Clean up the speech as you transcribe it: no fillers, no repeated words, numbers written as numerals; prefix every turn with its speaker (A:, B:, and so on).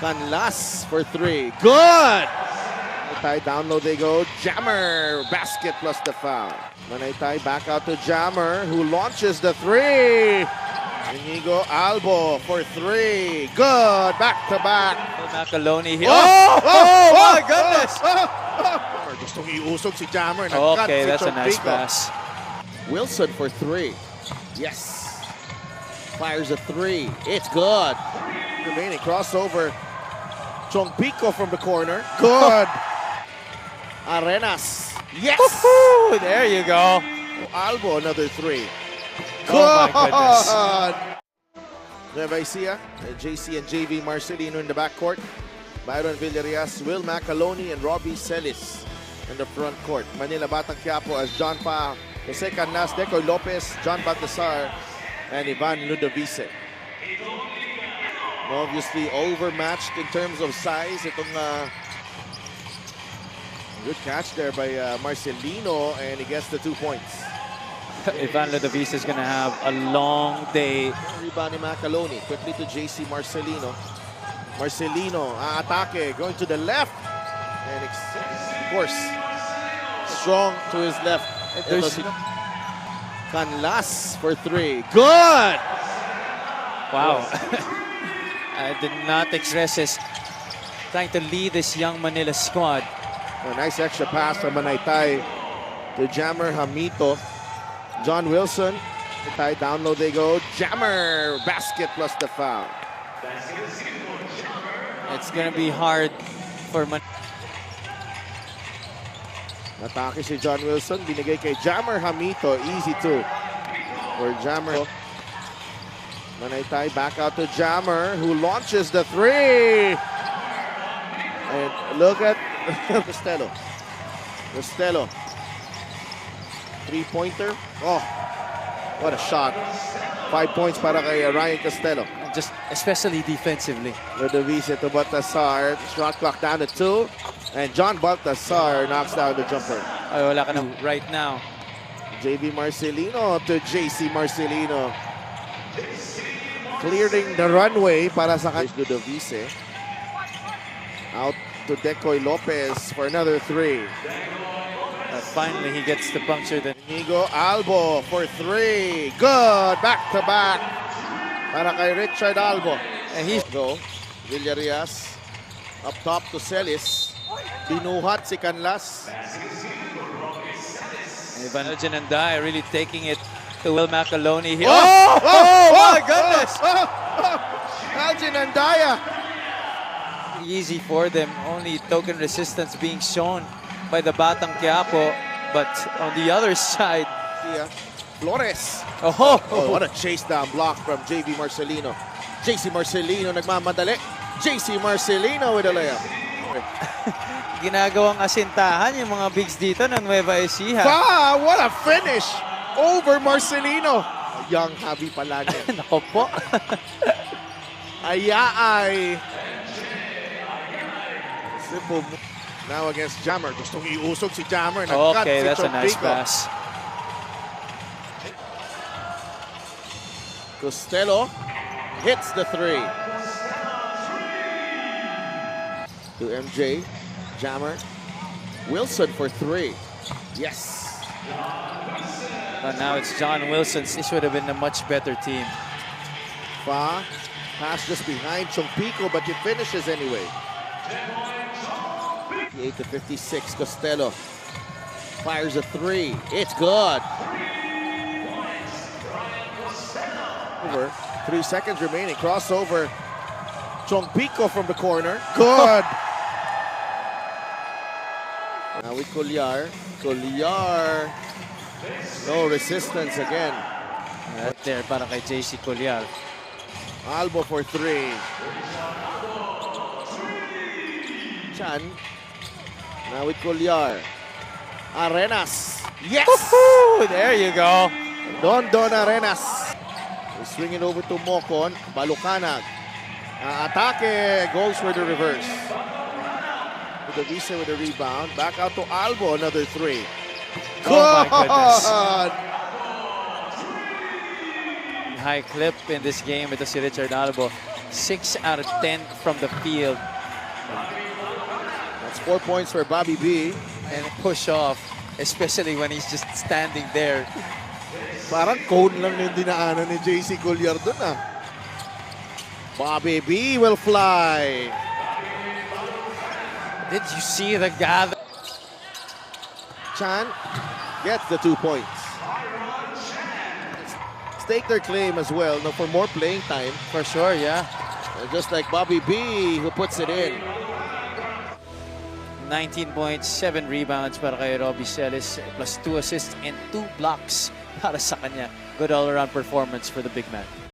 A: Canlas for three. Good! Manaytay, down low they go. Jammer, basket plus the foul. Manaytay back out to Jammer, who launches the three. Inigo Albo for three. Good, back to back.
B: Macaloni here.
A: Oh
B: my goodness!
A: Gustong iusog si Jammer.
B: Okay,
A: si
B: that's a nice
A: Chompico.
B: pass.
A: Wilson for three. Yes. Fires a three. It's good. Remaining crossover. Chompico from the corner. Good. Arenas. Yes.
B: Woo, there you go.
A: Albo, another three.
B: Oh my goodness.
A: Nueva Ecija, JC and JV Marcelino in the backcourt. Byron Villarias, Will Macaloni, and Robbie Celis in the front court. Manila Batang Quiapo as John Pa, Jose Canlas, Decoy Lopez, John Baltasar, and Ivan Ludovice. Obviously overmatched in terms of size. Itong good catch there by Marcelino, and he gets the 2 points.
B: Ivan Ludovice is going to have a long day.
A: Rebound ni Macaloni. Quickly to JC Marcelino. Marcelino, atake, going to the left. And of course, strong to his left.
B: There's-
A: Canlas for three. Good!
B: Wow. I did not expect this. Trying to lead this young Manila squad.
A: A nice extra pass from Manaytay to Jammer Hamito. John Wilson, Manaytay, down low they go. Jammer, basket plus the foul.
B: It's going to be hard for
A: Atake si John Wilson, binigay kay Jammer Hamito, easy two. For Jammer. Manaytay back out to Jammer, who launches the three. And look at Costello. Costello. Three-pointer. Oh, what a shot. 5 points para kay Ryan Costello.
B: just especially defensively.
A: Ludovice to Baltasar. Shot clock down to 2. And John Baltasar knocks down the jumper.
B: Ay, wala ka na right now.
A: JV Marcelino to JC Marcelino. Clearing the runway para sa Ludovice. Out to Decoy Lopez for another three.
B: Finally, he gets to puncture the...
A: Inigo Albo for three. Good. Back to back. Para kay Richard Albo.
B: And he's...
A: Go. Villarias. Up top to Celis. Binuhat si Canlas.
B: Ivan Jananday really taking it to Will Macaloni here.
A: Oh
B: my goodness!
A: Algin Andaya.
B: Easy for them. Only token resistance being shown by the Batang Quiapo. But on the other side...
A: Yeah. Flores.
B: Oh!
A: What a chase down block from JV Marcelino. JC Marcelino nagmamadali. JC Marcelino with a layup.
B: Ginagawang asintahan yung mga bigs dito ng Nueva Ecija.
A: Wow, what a finish over Marcelino. Young Javi Palanya.
B: Nako po.
A: Ayaay. Simple. Now against Jammer. Gustong iusog si Jammer.
B: Okay, that's a nice pass.
A: Costello hits the three. To MJ. Jammer. Wilson for three. Yes.
B: But now it's John Wilson. This would have been a much better team.
A: Fa. Pass just behind Chompico, but he finishes anyway. 58 to 56. Costello fires a three. It's good. Over 3 seconds remaining. Crossover. Chompico from the corner. Good. Now with Colliar. Colliar. No resistance again.
B: Right there para kay JC Colliar.
A: Albo for three. Chan. Now with Colliar. Arenas. Yes!
B: There you go.
A: Don Arenas. We swing it over to Mocon. Balucanag. Atake. Goes for the reverse. Ludovice with a rebound. Back out to Albo. Another three.
B: Oh my goodness.
A: God.
B: High clip in this game. Ito si Richard Albo. 6 out of 10 from the field.
A: That's 4 points for Bobby B.
B: And push off, especially when he's just standing there.
A: Parang cone lang yung dinaanan ni JC Collier dun ah. Bobby B will fly.
B: Did you see the gather?
A: Chan gets the 2 points. Stake their claim as well no, for more playing time.
B: For sure, yeah.
A: Just like Bobby B who puts it in.
B: 19 points, 7 rebounds para kay Robbie Celis, plus 2 assists and 2 blocks para sa kanya. Good all-around performance for the big man.